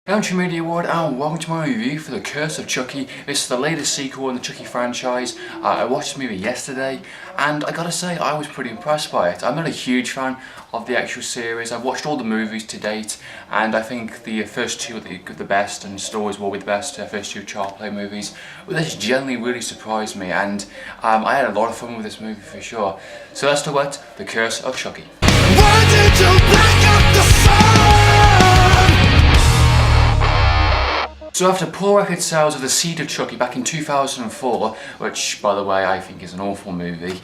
Country Media Award and welcome to my review for The Curse of Chucky. This is the latest sequel in the Chucky franchise. I watched the movie yesterday and I gotta say I was pretty impressed by it. I'm not a huge fan of the actual series. I've watched all the movies to date and I think the first two are the best and still always will be the best first two child play movies. But this generally really surprised me and I had a lot of fun with this movie for sure. So let's talk about The Curse of Chucky. Why did you break up the sun? So after poor record sales of The Seed of Chucky back in 2004, which by the way I think is an awful movie,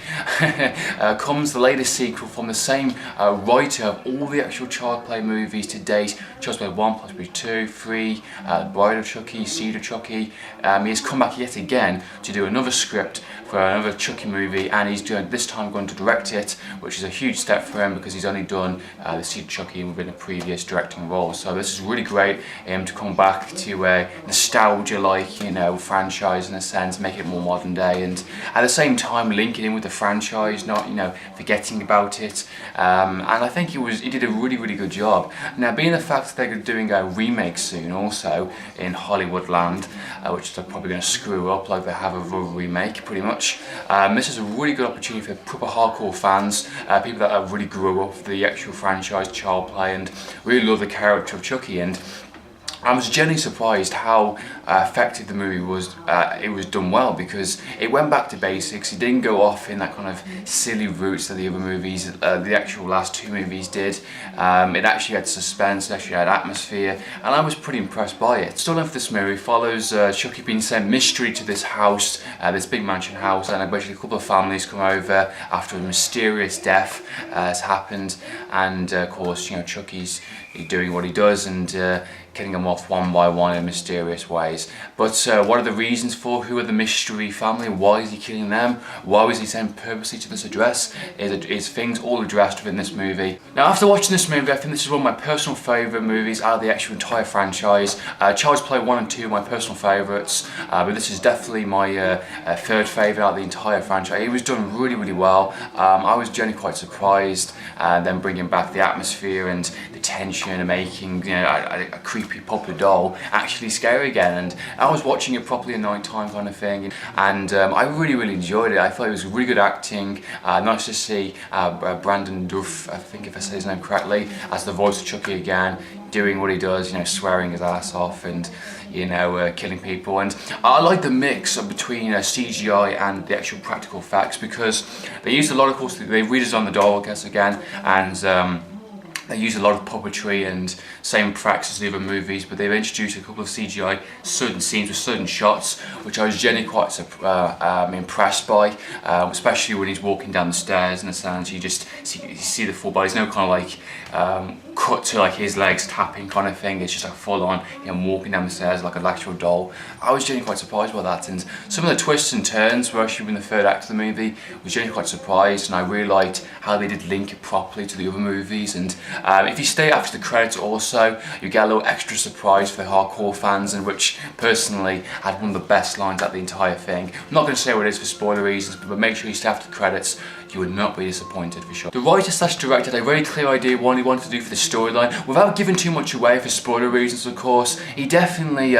comes the latest sequel from the same writer of all the actual child play movies to date. Child's Play 1, possibly 2, 3, Bride of Chucky, Seed of Chucky. He has come back yet again to do another script for another Chucky movie, and he's this time going to direct it, which is a huge step for him because he's only done The Seed of Chucky within a previous directing role. So this is really great to come back to a nostalgia-like, franchise in a sense, make it more modern day, and at the same time link it in with the franchise, not forgetting about it. And I think he did a really good job. Now, being the fact that they're doing a remake soon, also in Hollywood land, which they're probably going to screw up like they have a remake, pretty much. This is a really good opportunity for proper hardcore fans, people that have really grew up with the actual franchise child play and really love the character of Chucky. And I was genuinely surprised how effective the movie was. It was done well because it went back to basics. It didn't go off in that kind of silly routes that the other movies, the actual last two movies did. It actually had suspense, it actually had atmosphere, and I was pretty impressed by it. Storyline for this movie follows Chucky being sent mystery to this house, this big mansion house, and basically a couple of families come over after a mysterious death has happened, and of course, Chucky's doing what he does and killing them off one by one in mysterious ways. But what are the reasons for? Who are the mystery family? Why is he killing them? Why was he sent purposely to this address? Is things all addressed within this movie. Now, after watching this movie, I think this is one of my personal favourite movies out of the actual entire franchise. Child's Play 1 and 2 are my personal favourites, but this is definitely my third favourite out of the entire franchise. It was done really well. I was genuinely quite surprised, then bringing back the atmosphere and the tension and making a creepy puppet doll actually scary again. And I was watching it properly at night time kind of thing, and I really enjoyed it. I thought it was really good acting. Nice to see Brandon Duff, I think if I say his name correctly, as the voice of Chucky again, doing what he does, swearing his ass off and killing people. And I like the mix between CGI and the actual practical effects because they used a lot, of course, they redesigned the doll, I guess, again, and they use a lot of puppetry and same practice as the other movies, but they've introduced a couple of CGI certain scenes with certain shots, which I was genuinely quite impressed by, especially when he's walking down the stairs in the sands. You just see the full body. There's no kind of like cut to like his legs tapping kind of thing. It's just like full on him walking down the stairs like an actual doll. I was genuinely quite surprised by that, and some of the twists and turns were actually in the third act of the movie. I was genuinely quite surprised, and I really liked how they did link it properly to the other movies. And if you stay after the credits also, you get a little extra surprise for the hardcore fans, and which personally had one of the best lines out of the entire thing. I'm not going to say what it is for spoiler reasons, but make sure you stay after the credits. You would not be disappointed for sure. The writer/director had a very clear idea what he wanted to do for the storyline, without giving too much away for spoiler reasons, of course. He definitely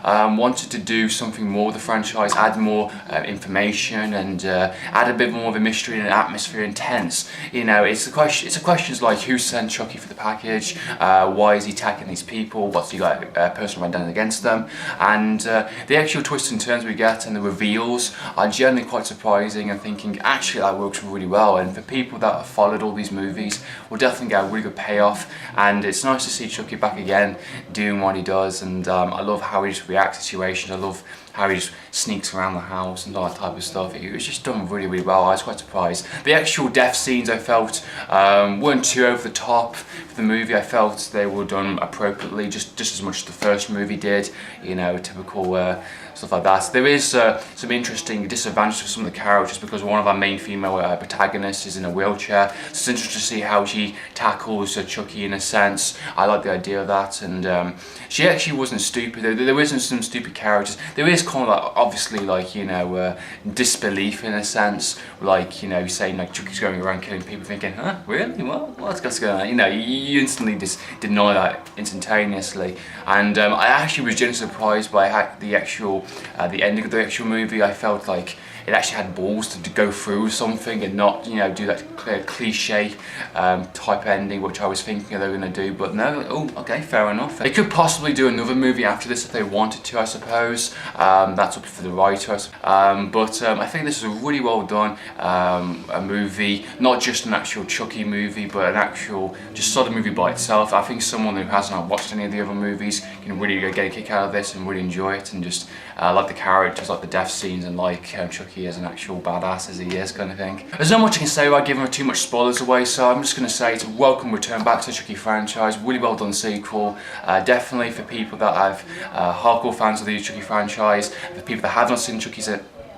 wanted to do something more with the franchise, add more information, and add a bit more of a mystery and an atmosphere and tense. It's a questions like who sent Chucky for the package, why is he attacking these people, what's he got personal vendetta against them, and the actual twists and turns we get and the reveals are generally quite surprising, and thinking actually that works really well. And for people that have followed all these movies, will definitely get a really good payoff. And it's nice to see Chucky back again doing what he does, and I love how he just reacts to situations. I love how he just sneaks around the house and all that type of stuff. It was just done really well. I was quite surprised. The actual death scenes I felt weren't too over the top for the movie. I felt they were done appropriately, just as much as the first movie did, typical stuff like that. There is some interesting disadvantages for some of the characters because one of our main female protagonists is in a wheelchair, so it's interesting to see how she tackles Chucky in a sense. I like the idea of that, and she actually wasn't stupid. There isn't some stupid characters. There is is kind of like, obviously, like, you know, disbelief in a sense, like, you know, saying like Chucky's going around killing people, thinking, huh, really? What's going on? You know, you instantly just deny that instantaneously. And I actually was genuinely surprised by the actual, the ending of the actual movie. I felt like it actually had balls to go through something and not, you know, do that cliche type ending which I was thinking they were going to do. But no, oh, okay, fair enough. They could possibly do another movie after this if they wanted to, I suppose. That's up for the writers. But I think this is a really well done a movie, not just an actual Chucky movie, but an actual just sort of movie by itself. I think someone who hasn't watched any of the other movies can really get a kick out of this and really enjoy it, and just like the characters, like the death scenes, and like Chucky as an actual badass as he is, kind of thing. There's not much I can say without giving too much spoilers away, so I'm just going to say it's a welcome return back to the Chucky franchise. Really well done sequel. Definitely for people that have hardcore fans of the Chucky franchise, for people that have not seen Chucky's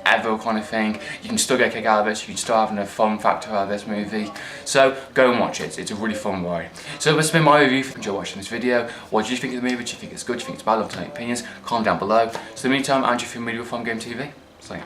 ever, kind of thing, you can still get a kick out of it. You can still have a fun factor out of this movie. So go and watch it. It's a really fun ride. So that's been my review. If you enjoyed watching this video, what do you think of the movie? Do you think it's good? Do you think it's bad? Love to know your opinions. Comment down below. So in the meantime, Andrew from Media Fun Game TV. So yeah.